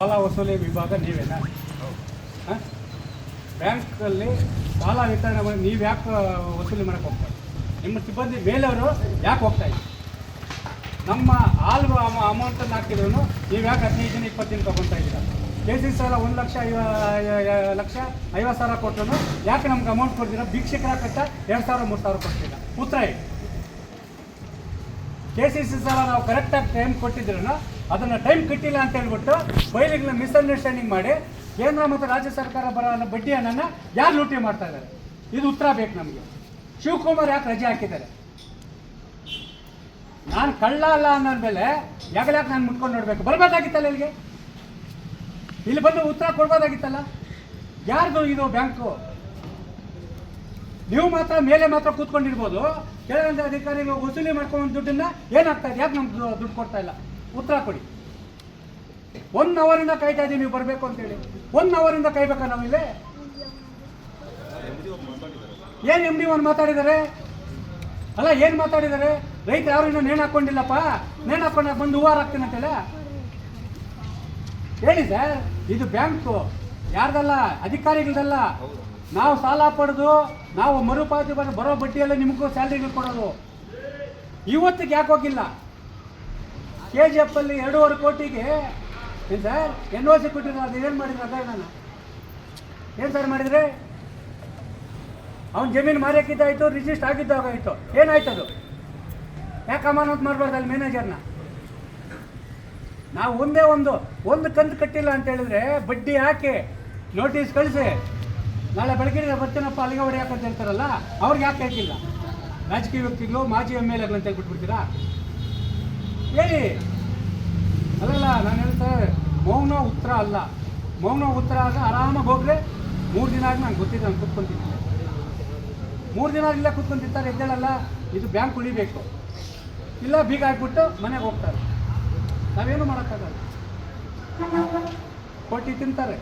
ಸಾಲ ವಸೂಲಿ ವಿಭಾಗ ನೀವೇನಾ? ಬ್ಯಾಂಕಲ್ಲಿ ಸಾಲ ವಿತರಣೆ ಮಾಡಿ ನೀವು ಯಾಕೆ ವಸೂಲಿ ಮಾಡೋಕ್ಕೆ ಹೋಗ್ತಾರೆ? ನಿಮ್ಮ ಸಿಬ್ಬಂದಿ ಮೇಲೆಯವರು ಯಾಕೆ ಹೋಗ್ತಾ ಇದ್ದೀವಿ? ನಮ್ಮ ಆಲ್ ಅಮೌಂಟನ್ನು ಹಾಕಿದ್ರು ನೀವು ಯಾಕೆ 15 ದಿನ 20 ದಿನ ತೊಗೊತಾ ಇದ್ದೀರಾ? KCC ಸಾಲ 1,50,000 ಕೊಟ್ಟರು ಯಾಕೆ ನಮ್ಗೆ ಅಮೌಂಟ್ ಕೊಡ್ತೀರಾ? ಭಿಕ್ಷಕರ ಕಟ್ಟ 2,000 3,000 ಕೊಡ್ತೀರಾ? ಉತ್ತರ ಹೇಳಿ. KCC ಸಾಲ ನಾವು ಕರೆಕ್ಟಾಗಿ ಟೈಮ್ ಕೊಟ್ಟಿದ್ರು ಅದನ್ನು ಟೈಮ್ ಕಟ್ಟಿಲ್ಲ ಅಂತ ಹೇಳ್ಬಿಟ್ಟು ಬೈಲಿಗೆ ಮಿಸ್ಅಂಡರ್ಸ್ಟ್ಯಾಂಡಿಂಗ್ ಮಾಡಿ ಕೇಂದ್ರ ಮತ್ತು ರಾಜ್ಯ ಸರ್ಕಾರ ಬರೋ ಬಡ್ಡಿ ಹಣನ ಯಾರು ಲೂಟಿ ಮಾಡ್ತಾ ಇದ್ದಾರೆ? ಇದು ಉತ್ತರ ಬೇಕು ನಮಗೆ. ಶಿವಕುಮಾರ್ ಯಾಕೆ ರಜೆ ಹಾಕಿದ್ದಾರೆ? ನಾನು ಕಳ್ಳ ಅಲ್ಲ ಅನ್ನೋದ್ಮೇಲೆ ಯಾಕೆ ನಾನು ಮುಟ್ಕೊಂಡು ನೋಡಬೇಕು? ಬರಬೇಕಾಗಿತ್ತಲ್ಲ ಇಲ್ಲಿಗೆ, ಇಲ್ಲಿ ಬಂದು ಉತ್ತರ ಕೊಡ್ಬೋದಾಗಿತ್ತಲ್ಲ. ಯಾರ್ದು ಇದು ಬ್ಯಾಂಕು? ನೀವು ಮಾತ್ರ ಮೇಲೆ ಮಾತ್ರ ಕೂತ್ಕೊಂಡಿರ್ಬೋದು, ಕೆಳಗಿನ ಅಧಿಕಾರಿಗಳು ವಸೂಲಿ ಮಾಡ್ಕೊಂಡು ದುಡ್ಡನ್ನ ಏನಾಗ್ತಾ ಇದೆ? ಯಾಕೆ ನಮ್ಗೆ ದುಡ್ಡು ಕೊಡ್ತಾ ಇಲ್ಲ? ಉತ್ತರ ಕೊಡಿ. 1 ಅವರಿಂದ ಕಾಯ್ತಾ ಇದ್ದೀವಿ ನೀವು ಬರಬೇಕು ಅಂತೇಳಿ. 1 ಅವರಿಂದ ಕಾಯ್ಬೇಕಾ ನಾವಿಲ್ಲಿ? ಏನು MD1 ಮಾತಾಡಿದ್ದಾರೆ ಅಲ್ಲ? ಏನು ಮಾತಾಡಿದ್ದಾರೆ? ರೈತರು ಯಾರು ಇನ್ನೂ ನೇಣು ಹಾಕ್ಕೊಂಡಿಲ್ಲಪ್ಪ, ನೇಣು ಹಾಕೊಂಡು ಬಂದು ಹೂವಾರ ಹಾಕ್ತೀನಿ ಅಂತೇಳಿ ಹೇಳಿ ಸರ್. ಇದು ಬ್ಯಾಂಕು ಯಾರ್ದಲ್ಲ, ಅಧಿಕಾರಿಗಳದಲ್ಲ. ನಾವು ಸಾಲ ಪಡೆದು ನಾವು ಮರುಪಾವತಿ ಬರೋ ಬಡ್ಡಿಯೆಲ್ಲ ನಿಮಗೂ ಸ್ಯಾಲ್ರಿಗಳು ಕೊಡೋದು. ಇವತ್ತಿಗೆ ಯಾಕೆ ಹೋಗಿಲ್ಲ? KGF ಅಲ್ಲಿ 2.5 ಕೋಟಿಗೆ ಏನು ಸರ್ NOC ಕೊಟ್ಟಿದ್ರು, ಅದು ಏನು ಮಾಡಿದ್ರು? ಅದನ್ನ ಏನು ಸರ್ ಮಾಡಿದರೆ? ಅವ್ನು ಜಮೀನು ಮಾರಿಯಾಕಿದ್ದಾಯಿತು, ರಿಜಿಸ್ಟರ್ ಆಗಿದ್ದಾಗಾಯಿತು, ಏನಾಯ್ತು ಅದು? ಯಾಕೆ ಅಮಾನತ್ ಮಾಡಬಾರ್ದು ಅಲ್ಲಿ ಮ್ಯಾನೇಜರ್ನ? ನಾವು ಒಂದು ಕಂತು ಕಟ್ಟಿಲ್ಲ ಅಂತ ಹೇಳಿದ್ರೆ ಬಡ್ಡಿ ಹಾಕಿ ನೋಟಿಸ್ ಕಳಿಸಿ ನಾಳೆ ಬೆಳಗ್ಗೆ ಬರ್ತೀನಪ್ಪ ಅಲ್ಲಿಗೆ ಹೊಡೆ ಯಾಕಂತ ಹೇಳ್ತಾರಲ್ಲ, ಅವ್ರಿಗೆ ಯಾಕೆ ಹಾಕಿಲ್ಲ? ರಾಜಕೀಯ ವ್ಯಕ್ತಿಗಳು, ಮಾಜಿ MLA ಅಂತ ಹೇಳ್ಬಿಟ್ಬಿಡ್ತೀರಾ? ಹೇಳಿ. ಅಲ್ಲಲ್ಲ, ನಾನು ಹೇಳ್ತಾರೆ ಮೌನ ಉತ್ತರ ಅಲ್ಲ. ಮೌನ ಉತ್ತರ ಆಗ ಆರಾಮಾಗಿ ಹೋಗ್ರೆ 3 ದಿನ ಆಗಿ ನಾನು ಗೊತ್ತಿದ್ದೆ, ನಾನು ಕೂತ್ಕೊಂತಿದ್ದೆ. 3 ದಿನ ಇಲ್ಲೇ ಕೂತ್ಕೊಂತಿರ್ತಾರೆ, ಎದ್ದೇಳಲ್ಲ. ಇದು ಬ್ಯಾಂಕ್ ಉಳಿಬೇಕು, ಇಲ್ಲ ಬೀಗ ಹಾಕ್ಬಿಟ್ಟು ಮನೆಗೆ ಹೋಗ್ತಾರೆ. ನಾವೇನು ಮಾಡೋಕ್ಕಾಗಲ್ಲ. ಕೊಟ್ಟು ತಿಂತಾರೆ,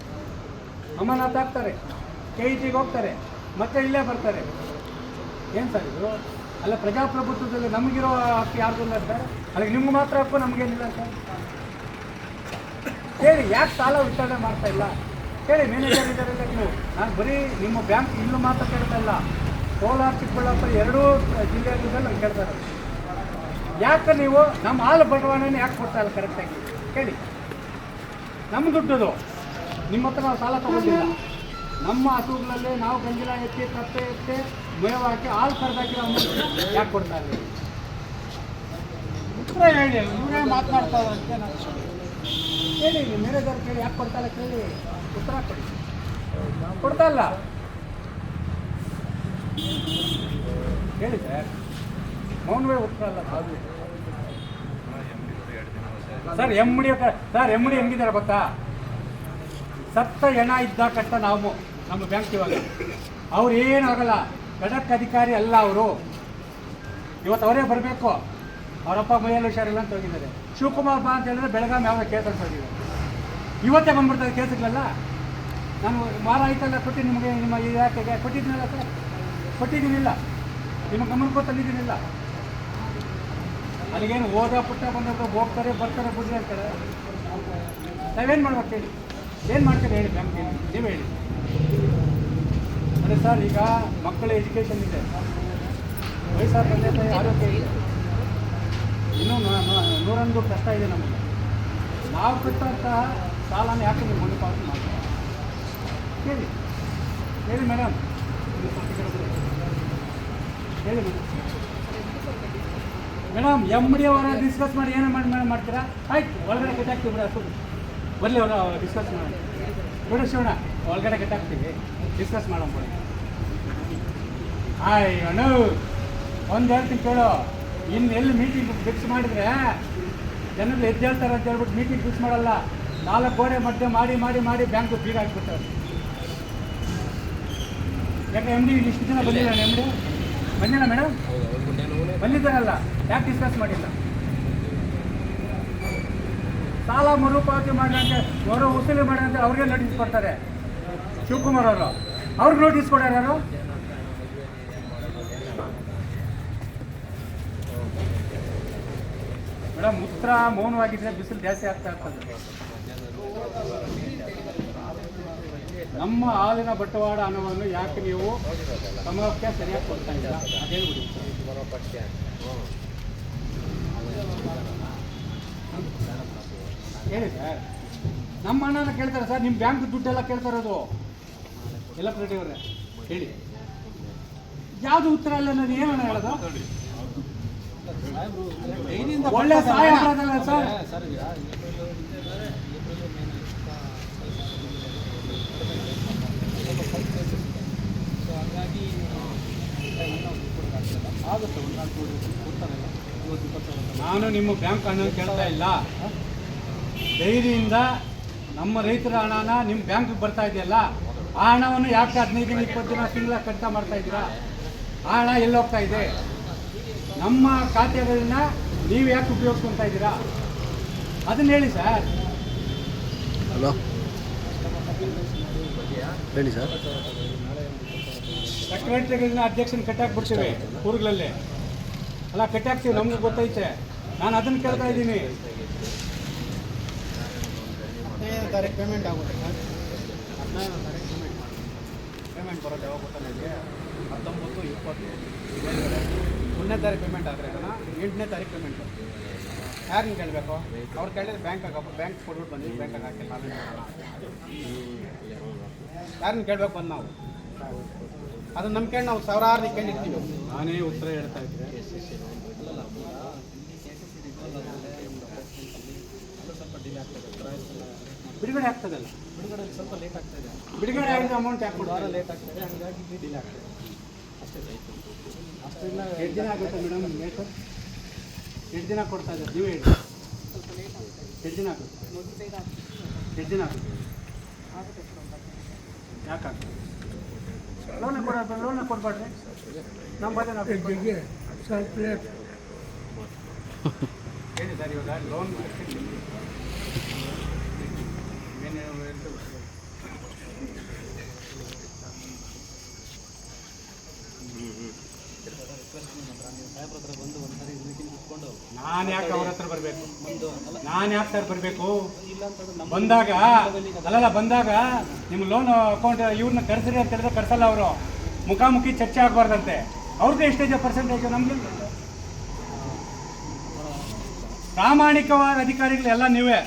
ಅಮಾನತ್ ಹಾಕ್ತಾರೆ, KETಗೆ ಹೋಗ್ತಾರೆ, ಮತ್ತೆ ಇಲ್ಲೇ ಬರ್ತಾರೆ. ಏನು ಸರ್ ಇದು? ಅಲ್ಲ, ಪ್ರಜಾಪ್ರಭುತ್ವದಲ್ಲಿ ನಮಗಿರೋ ಹಕ್ಕು ಯಾರ್ದಿಲ್ಲ ಸರ್? ಅಲ್ಲಿಗೆ ನಿಮ್ಗೆ ಮಾತ್ರ ಹಕ್ಕು, ನಮಗೇನಿಲ್ಲ ಸರ್? ಹೇಳಿ, ಯಾಕೆ ಸಾಲ ವಿತರಣೆ ಮಾಡ್ತಾ ಇಲ್ಲ? ಹೇಳಿ. ಮ್ಯಾನೇಜರ್ ಇದ್ದಾರೆ ನೀವು. ನಾನು ಬರೀ ನಿಮ್ಮ ಬ್ಯಾಂಕ್ ಇಲ್ಲೂ ಮಾತ್ರ ಕೇಳ್ತಾ ಇಲ್ಲ, ಕೋಲಾರ ಚಿಕ್ಕಬಳ್ಳಾಪುರ 2 ಜಿಲ್ಲೆಗಳಲ್ಲಿ ನಾನು ಕೇಳ್ತಾ ಇರೋದು. ಯಾಕೆ ನೀವು ನಮ್ಮ ಹಾಲು ಬಡವಣೆನೇ ಯಾಕೆ ಕೊಡ್ತಾ ಇಲ್ಲ ಕರೆಕ್ಟಾಗಿ? ಹೇಳಿ. ನಮ್ಮ ದುಡ್ಡದು, ನಿಮ್ಮ ಹತ್ರ ನಾವು ಸಾಲ ತಗೊಂಡಿಲ್ಲ. ನಮ್ಮ ಹಸುಗಳಲ್ಲಿ ನಾವು ಗಂಜಿಲ ಎತ್ತಿ ಕತ್ತೆ ಎತ್ತಿ ಮೇವು ಹಾಕಿ ಹಾಲು ಕರೆದಾಕಿ ನಾವು ಯಾಕೆ ಕೊಡ್ತಾ ಇಲ್ಲ? ಉತ್ತರ ಹೇಳಿ. ಇವರೇ ಮಾತನಾಡ್ತಾ ಇರೋದಕ್ಕೆ ನಾನು ಹೇಳಿ. ಮ್ಯಾನೇಜರ್ ಕೇಳಿ ಯಾಕೆ ಕೊಡ್ತಾ ಇಲ್ಲ ಕೇಳಿ, ಉತ್ತರ ಕೊಡಿ. ಕೊಡ್ತಾ ಇಲ್ಲ ಹೇಳಿ ಸರ್. ಮೌನವೇ ಉತ್ತರ ಅಲ್ಲ ಸರ್. MD ಹೆಂಗಿದ್ದಾರೆ ಗೊತ್ತಾ? ಸತ್ತ ಹೆಣ ಇದ್ದ ಕಟ್ಟ ನಾವು ನಮ್ಮ ಬ್ಯಾಂಕ್ ಇವಾಗ. ಅವ್ರು ಏನಾಗಲ್ಲ, ಖಡಕ್ ಅಧಿಕಾರಿ ಅಲ್ಲ ಅವರು. ಇವತ್ತು ಅವರೇ ಬರಬೇಕು. ಅವರಪ್ಪ ಮೈಯಲ್ಲಿ ಹುಷಾರಿಲ್ಲ ಅಂತ ಹೋಗಿದ್ದಾರೆ. ಶಿವಕುಮಾರ್ ಬಾ ಅಂತ ಹೇಳಿದ್ರೆ ಬೆಳಗಾವಿ ಯಾವ ಕೇಸ್ ಅಂತ ಹೋಗಿದ್ದಾರೆ. ಇವತ್ತೇ ಬಂದ್ಬಿಡ್ತಾರೆ ಕೇಸುಗಳೆಲ್ಲ. ನಾನು ವಾರ ಆಯ್ತಲ್ಲ ಕೊಟ್ಟು ನಿಮಗೆ, ನಿಮ್ಮ ಇಲಾಖೆಗೆ ಕೊಟ್ಟಿದ್ದೀನಲ್ಲ ಸರ್, ಕೊಟ್ಟಿದ್ದೀನಿಲ್ಲ, ನಿಮ್ಮ ಗಮನಕ್ಕೂ ತಂದಿದ್ದೀನಿಲ್ಲ. ಅಲ್ಲಿಗೇನು ಓದ ಪುಟ್ಟ ಬಂದವರು ಹೋಗ್ತಾರೆ ಬರ್ತಾರೆ ಬುದ್ಧಿ ಅಂತಾರೆ. ನಾವೇನು ಮಾಡ್ಬೇಕು ಹೇಳಿ? ಏನು ಮಾಡ್ತೀರಿ ಹೇಳಿ? ಬ್ಯಾಂಕ್ ನೀವು ಹೇಳಿ. ಅದೇ ಸರ್, ಈಗ ಮಕ್ಕಳ ಎಜುಕೇಷನ್ ಇದೆ, ವಯಸ್ಸಾದ ತಂದೆ ತಾಯಿ ಆರೋಗ್ಯ ಇದೆ, ಇನ್ನೂ 101 ಕಷ್ಟ ಇದೆ ನಮಗೆ. ನಾವು ಕೊಟ್ಟಂತಹ ಸಾಲನ ಯಾಕೆ ನೀವು ಮರುಪಾವತಿ ಮಾಡ್ತೀವಿ? ಹೇಳಿ. ಹೇಳಿ ಮೇಡಮ್, ಹೇಳಿ ಮೇಡಮ್. MD ಅವರ ಡಿಸ್ಕಸ್ ಮಾಡಿ ಏನು ಮಾಡ್ತೀರಾ? ಆಯ್ತು, ಒಳಗಡೆ ಕೆಟ್ಟಾಕ್ತೀವಿ ಬಿಡ, ಬರಲಿ ಅವರ ಡಿಸ್ಕಸ್ ಮಾಡಿ ಬಿಡು ಶಿವಣ್ಣ, ಒಳಗಡೆ ಕೆಟ್ಟಾಕ್ತೀವಿ, ಡಿಸ್ಕಸ್ ಮಾಡೋಣ ಬಿಡಿ. ಅಣ್ಣು ಒಂದು ಹೇಳ್ತೀನಿ ಕೇಳು, ಇನ್ನು ಎಲ್ಲಿ ಮೀಟಿಂಗ್ ಫಿಕ್ಸ್ ಮಾಡಿದರೆ ಜನರು ಎದ್ದೇಳ್ತಾರೆ ಅಂತ ಹೇಳ್ಬಿಟ್ಟು ಮೀಟಿಂಗ್ ಫಿಕ್ಸ್ ಮಾಡಲ್ಲ. 4 ಗೋಡೆ ಮಧ್ಯೆ ಮಾಡಿ ಮಾಡಿ ಮಾಡಿ ಬ್ಯಾಂಕು ಬೀಗ ಹಾಕ್ಬಿಡ್ತಾರೆ. ಯಾಕೆ MD ಇಷ್ಟು ದಿನ ಬಂದಿಲ್ಲ? MD ಬಂದಿಲ್ಲ ಮೇಡಮ್? ಬಂದಿದ್ದಾರಲ್ಲ, ಯಾಕೆ ಡಿಸ್ಕಸ್ ಮಾಡಿಲ್ಲ? ಸಾಲ ಮರುಪಾವತಿ ಮಾಡಿದಂತೆ ಅವರು ವಸೂಲಿ ಮಾಡಿದಂತೆ ಅವ್ರಿಗೆ ನೋಟಿಸ್ ಕೊಡ್ತಾರೆ. ಶಿವಕುಮಾರ್ ಅವರು ಅವ್ರಿಗೆ ನೋಟಿಸ್ ಕೊಡ್ಯಾರ ಯಾರು? ಮೇಡಮ್, ಉತ್ತರ ಮೌನವಾಗಿದ್ದರೆ ಬಿಸಿಲು ಜಾಸ್ತಿ ಆಗ್ತಾ ಇರ್ತದೆ. ನಮ್ಮ ಹಾಲಿನ ಬಂಡವಾಳ ಹಣವನ್ನು ಯಾಕೆ ನೀವು ಸಮಯಕ್ಕೆ ಸರಿಯಾಗಿ ಕೊಡ್ತಾ ಇಲ್ಲ ಅದೇನು ಬಿಡಿ ಹೇಳಿ ಸರ್. ನಮ್ಮ ಹಣನ ಕೇಳ್ತಾರೆ ಸರ್, ನಿಮ್ಮ ಬ್ಯಾಂಕ್ ದುಡ್ಡೆಲ್ಲ ಕೇಳ್ತಾ ಇರೋದು ಎಲ್ಲ ಪ್ರತಿಯವರೇ ಹೇಳಿ. ಯಾವುದು ಉತ್ತರ ಇಲ್ಲ ಅನ್ನೋದು ಏನನ್ನ ಹೇಳೋದು? ಒಳ್ಳೆ ಸಹಾಯ ಮಾಡೋದಲ್ಲ ಸರ್. ನಾನು ನಿಮ್ಮ ಬ್ಯಾಂಕ್ ಹಣ ಕೇಳ್ತಾ ಇಲ್ಲ. ಧೈರ್ಯದಿಂದ ನಮ್ಮ ರೈತರ ಹಣನ ನಿಮ್ಮ ಬ್ಯಾಂಕ್ಗೆ ಬರ್ತಾ ಇದೆಯಲ್ಲ, ಆ ಹಣವನ್ನು ಯಾಕೆ 15 ದಿನ 20 ದಿನ ತಿಂಗಳ ಕಡಿತ ಮಾಡ್ತಾ ಇದ್ದೀರಾ? ಆ ಹಣ ಎಲ್ಲೋಗ್ತಾ ಇದೆ? ನಮ್ಮ ಖಾತೆಗಳನ್ನ ನೀವು ಯಾಕೆ ಉಪಯೋಗಿಸ್ಕೊತಾ ಇದ್ದೀರಾ ಅದನ್ನ ಹೇಳಿ ಸರ್. ಹಲೋ ಹೇಳಿ ಸರ್. ಸೆಕ್ರೆಟರಿಗಳನ್ನ ಅಧ್ಯಕ್ಷನ ಕಟ್ಟಾಕ್ಬಿಡ್ತೀವಿ ಊರುಗಳಲ್ಲಿ ಅಲ್ಲ, ಕಟ್ಟಾಕ್ತೀವಿ, ನಮ್ಗೆ ಗೊತ್ತೈತೆ. ನಾನು ಅದನ್ನು ಕೇಳ್ತಾ ಇದ್ದೀನಿ. 15ನೇ ತಾರೀಕು ಪೇಮೆಂಟ್ ಆಗುತ್ತೆ ಸರ್. 15ನೇ ತಾರೀಕು ಪೇಮೆಂಟ್ ಬರೋದು ಯಾವಾಗ ಗೊತ್ತಾಗ 19, 20 1ನೇ ತಾರೀಕು ಪೇಮೆಂಟ್ ಆದರೆ 8ನೇ ತಾರೀಕು ಪೇಮೆಂಟ್. ಯಾರನ್ನ ಕೇಳಬೇಕು? ಅವ್ರು ಕೇಳಿದ್ರೆ ಬ್ಯಾಂಕ್ ಕೊಟ್ಬಿಟ್ಟು ಬಂದಿವಿ, ಬ್ಯಾಂಕಾಗಿ ಹಾಕಿಲ್ಲ. ಯಾರನ್ನ ಕೇಳ್ಬೇಕು ಬಂದು ನಾವು? ಅದನ್ನ ನಮ್ಮ ಕೇಳಿ ನಾವು ಸಾವಿರಾರು ಕೇಳಿರ್ತೀವಿ. ನಾನೇ ಉತ್ತರ ಹೇಳ್ತಾ ಇದ್ದೆ. ಬಿಡುಗಡೆ ಆಗ್ತದಲ್ಲ, ಬಿಡುಗಡೆ ಸ್ವಲ್ಪ ಲೇಟ್ ಆಗ್ತಾ ಇದೆ. ಬಿಡುಗಡೆ ಆಗಿದ ಅಮೌಂಟ್ ಯಾಕೆ ವಾರ ಲೇಟ್ ಆಗ್ತದೆ, ಹಾಗಾಗಿ ಡಿಲೇ ಆಗ್ತದೆ ಅಷ್ಟೇ. ಅಷ್ಟೆಲ್ಲ 8 ದಿನ ಆಗುತ್ತೆ ಮೇಡಮ್. ಲೇಟ್ 8 ದಿನ ಕೊಡ್ತಾ ಇದ್ದಾರೆ, ನೀವು ಹೇಳಿ. ಸ್ವಲ್ಪ ಲೇಟ್ ಆಗುತ್ತೆ. 8 ದಿನ ಆಗುತ್ತೆ, 8 ದಿನ ಆಗುತ್ತೆ. ಯಾಕಾಗ್ತದೆ? ಲೋನ ಕೊಡ್ಬೇಡ್ರಿ, ನಮ್ಮ ಬದಲು ನಾವು ಸ್ವಲ್ಪ ಲೇಟ್ ಹೇಳಿ ಸರ್. ಇವಾಗ ಲೋನ್ ನಾನು ಯಾಕೆ ಅವ್ರ ಹತ್ರ ಬರಬೇಕು? ನಾನು ಯಾಕೆ ಸರ್ ಬರಬೇಕು? ಬಂದಾಗ ಬಂದಾಗ ನಿಮ್ಮ ಲೋನ್ ಅಕೌಂಟ್ ಇವ್ರನ್ನ ಕರೆಸ್ರಿ ಅಂತ ಹೇಳಿದ್ರೆ ಕರ್ಸಲ್ಲ ಅವರು. ಮುಖಾಮುಖಿ ಚರ್ಚೆ ಆಗಬಾರ್ದಂತೆ. ಅವ್ರದ್ದು ಎಷ್ಟೇಜ್ ಪರ್ಸೆಂಟೇಜು? ನಮಗೆ ಪ್ರಾಮಾಣಿಕವಾದ ಅಧಿಕಾರಿಗಳು ಎಲ್ಲ ನೀವೇ,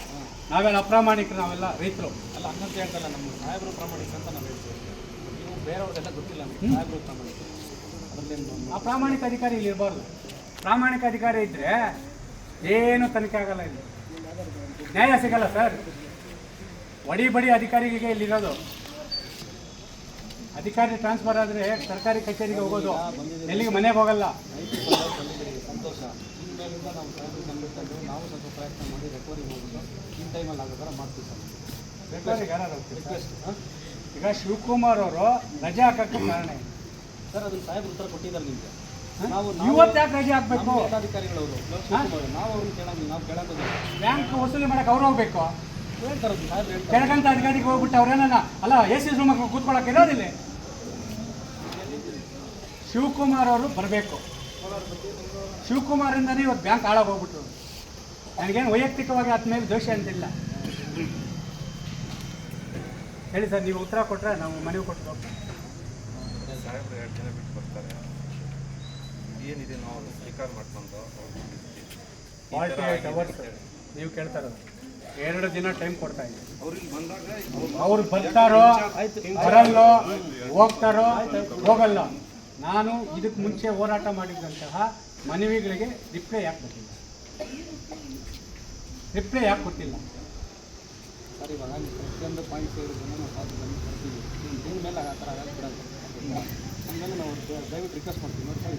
ನಾವೆಲ್ಲ ಅಪ್ರಾಮಾಣಿಕರು, ನಾವೆಲ್ಲ ರೈತರು. ಅಲ್ಲ ಹಂಗಂತ ಹೇಳ್ತಲ್ಲ, ನಮ್ಮ ಸಾಹೇಬರು ಪ್ರಾಮಾಣಿಕ ಅಂತ ನಾವು ಹೇಳ್ತೀವಿ. ನೀವು ಬೇರೆಯವ್ರಿಗೆಲ್ಲ ಗೊತ್ತಿಲ್ಲ, ಸಾಹೇಬರು ಪ್ರಾಮಾಣಿಕ. ಅದರಲ್ಲಿ ಆ ಪ್ರಾಮಾಣಿಕ ಅಧಿಕಾರಿ ಇಲ್ಲಿ ಇರಬಾರ್ದು. ಪ್ರಾಮಾಣಿಕ ಅಧಿಕಾರಿ ಇದ್ದರೆ ಏನು ತನಿಖೆ ಆಗಲ್ಲ, ಇಲ್ಲಿ ನ್ಯಾಯ ಸಿಗಲ್ಲ ಸರ್. ಬಡಿ ಅಧಿಕಾರಿಗಳಿಗೆ ಇಲ್ಲಿರೋದು. ಅಧಿಕಾರಿ ಟ್ರಾನ್ಸ್ಫರ್ ಆದರೆ ಸರ್ಕಾರಿ ಕಚೇರಿಗೆ ಹೋಗೋದು, ಎಲ್ಲಿಗೆ ಮನೆಗೆ ಹೋಗಲ್ಲ. ಸಂತೋಷ. ಇನ್ಮೇಲಿಂದ ನಾವು ಸಾಹೇಬರು ಕಂಡುಕೊಂಡು ನಾವು ಸ್ವಲ್ಪ ಪ್ರಯತ್ನ ಮಾಡಿ ರಿಕವರಿ ಹೋಗೋದು ಇನ್ ಟೈಮಲ್ಲಿ ಆಗೋ ಥರ ಮಾಡ್ತೀವಿ ಸರ್. ರಿಕವರಿಗೆ ಯಾರು ರಿಕ್ವೆಸ್ಟ್. ಈಗ ಶಿವಕುಮಾರ್ ಅವರು ರಜೆ ಹಾಕಕ್ಕೆ ಕಾರಣ ಏನು ಸರ್? ಅದನ್ನು ಸಾಹೇಬರು ಉತ್ತರ ಕೊಟ್ಟಿದ್ದಾರೆ ನಿಮಗೆ. ನಾವು ಇವತ್ತು ಯಾಕೆ ರಜೆ ಹಾಕಬೇಕು? ಅಧಿಕಾರಿಗಳವರು ನಾವು ಅವ್ರನ್ನ ಕೇಳೋದು, ನಾವು ಕೇಳೋದು ಬ್ಯಾಂಕ್ ವಸೂಲಿ ಮಾಡಕ್ಕೆ ಅವ್ರು ಹೋಗ್ಬೇಕು. ಹೇಳ್ತಾರೆ ಸಾಹೇಬ್ರು ಹೇಳ್ತಾರೆ. ಕೆಳಗಂತ ಅಧಿಕಾರಿಗೆ ಹೋಗ್ಬಿಟ್ಟು ಅವ್ರೇನ ಅಲ್ಲ AC ರೂಮಕ್ಕೆ ಕೂತ್ಕೊಳ್ಳೋಕೆ ಇರೋದಿಲ್ಲ. ಶಿವಕುಮಾರ್ ಅವರು ಬರಬೇಕು. ಶಿವಕುಮಾರಿಂದನೇ ಇವತ್ತು ಬ್ಯಾಂಕ್ ಹಾಳಾಗಿ ಹೋಗ್ಬಿಟ್ರು. ನನಗೇನು ವೈಯಕ್ತಿಕವಾಗಿ ಆದ ಮೇಲೆ ದೋಷ ಅಂತಿಲ್ಲ. ಹೇಳಿ ಸರ್, ನೀವು ಉತ್ತರ ಕೊಟ್ಟರೆ ನಾವು ಮನವಿ ಕೊಟ್ಟು ಸಾಹೇಬ್ರು 2 ದಿನ ಬಿಟ್ಟು ಬರ್ತಾರೆ. ಏನಿದೆ ನಾವು ಸ್ವೀಕಾರ ಮಾಡ್ಕೊಂಡು 48 ಅವರ್ಸ್ ನೀವು ಕೇಳ್ತಾ ಇರೋದು. 2 ದಿನ ಟೈಮ್ ಕೊಡ್ತಾ ಇದ್ದೀವಿ. ಅವ್ರಿಗೆ ಬಂದಾಗ ಅವ್ರು ಬರ್ತಾರೋ ಬರಲ್ಲೋ, ಹೋಗ್ತಾರೋ ಹೋಗಲ್ಲ. ನಾನು ಇದಕ್ಕೆ ಮುಂಚೆ ಹೋರಾಟ ಮಾಡಿದಂತಹ ಮನವಿಗಳಿಗೆ ರಿಪ್ಲೈ ಯಾಕೆ ಕೊಟ್ಟಿಲ್ಲ? ಸರ್ ಇವಾಗ ಪ್ರತಿಯೊಂದು ಪಾಯಿಂಟ್ಸ್ ಹೇಳಿದ್ರೆ ನಾವು ಬಂದು ಬರ್ತೀವಿ. ನಿಮ್ಮ ಮೇಲೆ ಆ ಥರ ಬಿಡೋದು ಆಮೇಲೆ ನಾವು ದಯವಿಟ್ಟು ರಿಕ್ವೆಸ್ಟ್ ಮಾಡ್ತೀವಿ. ನೋಡಿ ಸರ್,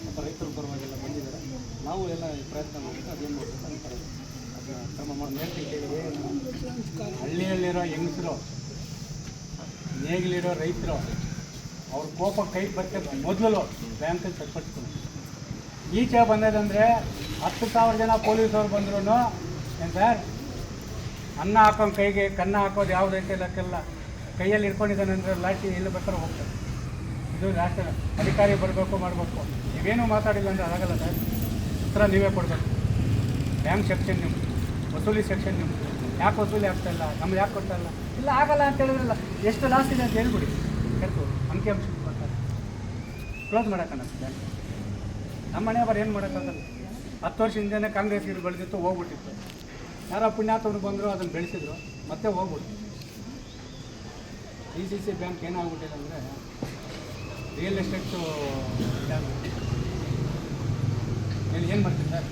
ಸ್ವಲ್ಪ ರೈತರ ಪರವಾಗೆಲ್ಲ ಬಂದಿದ್ದಾರೆ, ನಾವು ಎಲ್ಲ ಪ್ರಯತ್ನ ಮಾಡಿದ್ರೆ ಅದೇನು ಮಾಡ್ಬೇಕು ಅಂತ ಅದನ್ನ ಕ್ರಮ ಮಾಡಿ ಹಳ್ಳಿಯಲ್ಲಿರೋ ಹೆಂಗಸರು, ನೇಗಿಲಿರೋ ರೈತರು, ಅವ್ರ ಕೋಪ ಕೈ ಬರ್ತದೆ ಮೊದಲು ಬ್ಯಾಂಕಲ್ಲಿ ಸರಿಪಡಿಸ್ಕೊಂಡು. ಈಚೆ ಬಂದದಂದರೆ 10,000 ಜನ ಪೊಲೀಸವ್ರು ಬಂದ್ರು ಏನು ಸರ್, ಅನ್ನ ಹಾಕೊಂಡು ಕೈಗೆ ಕನ್ನ ಹಾಕೋದು ಯಾವ ರೀತಿ ಲೆಕ್ಕಲ್ಲ. ಕೈಯಲ್ಲಿ ಇಟ್ಕೊಂಡಿದ್ದಾನೆ ಅಂದರೆ ಲಾಠಿ ಎಲ್ಲಿ ಬೇಕಾದ್ರೂ ಹೋಗ್ತಾರೆ. ಇದು ಲಾಸ್ಟ್ ಅಧಿಕಾರಿ ಬರಬೇಕು ಮಾಡಬೇಕು. ನೀವೇನು ಮಾತಾಡಿಲ್ಲ ಅಂದರೆ ಆಗಲ್ಲ ಸರ್. ಉತ್ತರ ನೀವೇ ಕೊಡಬೇಕು. ಬ್ಯಾಂಕ್ ಸೆಕ್ಷನ್ ನಿಮ್ಮದು, ವಸೂಲಿ ಸೆಕ್ಷನ್ ನಿಮ್ಮದು. ಯಾಕೆ ವಸೂಲಿ ಆಗ್ತಾ ಇಲ್ಲ, ನಮ್ಗೆ ಯಾಕೆ ಕೊಡ್ತಾ ಇಲ್ಲ, ಇಲ್ಲ ಆಗಲ್ಲ ಅಂತ ಹೇಳಿದ್ರಲ್ಲ, ಎಷ್ಟು ಲಾಸ್ ಇದೆ ಅಂತ ಹೇಳ್ಬಿಡಿ, ಕೆಟ್ಟು ಅಂಕಿ ಬರ್ತಾರೆ, ಕ್ಲೋಸ್ ಮಾಡೋಕ್ಕಾಗತ್ತೆ ಬ್ಯಾಂಕ್. ನಮ್ಮ ಮನೆ ಬರ ಏನು ಮಾಡೋಕ್ಕಾಗಲ್ಲ. 10 ವರ್ಷ ಹಿಂದೆನೇ ಕಾಂಗ್ರೆಸ್ ಇದು ಬೆಳೆದಿತ್ತು, ಹೋಗ್ಬಿಟ್ಟಿತ್ತು. ಯಾರೋ ಪುಣ್ಯಾತವ್ರು ಬಂದರು, ಅದನ್ನು ಬೆಳೆಸಿದ್ರು, ಮತ್ತೆ ಹೋಗ್ಬಿಟ್ಟು. DCC ಬ್ಯಾಂಕ್ ಏನಾಗ್ಬಿಟ್ಟಿದೆ ಅಂದರೆ ರಿಯಲ್ ಎಸ್ಟೇಟು ಏನು ಮಾಡ್ತೀವಿ ಸರ್?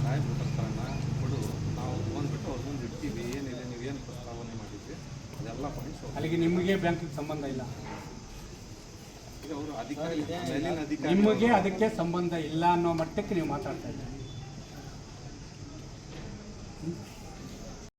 ಸಾಹೇಬ್ರು ಬರ್ತಾರಣ್ಣ ಕೊಡು, ನಾವು ಬಂದುಬಿಟ್ಟು ಅವ್ರ ಮುಂದೆ ಇಡ್ತೀವಿ, ಏನಿದೆ ನೀವೇನು ಪ್ರಸ್ತಾವನೆ ಮಾಡಿದ್ವಿ ಅದೆಲ್ಲ ಪಾಯಿಂಟ್ಸ್. ಅಲ್ಲಿಗೆ ನಿಮಗೆ ಬ್ಯಾಂಕಿಗೆ ಸಂಬಂಧ ಇಲ್ಲ, ಈಗ ಅವರು ಅಧಿಕಾರಿ ಮೇಲಿನ ಅಧಿಕಾರಿ, ನಿಮಗೆ ಅದಕ್ಕೆ ಸಂಬಂಧ ಇಲ್ಲ ಅನ್ನೋ ಮಟ್ಟಕ್ಕೆ ನೀವು ಮಾತಾಡ್ತಾ ಇದ್ದೀರಿ.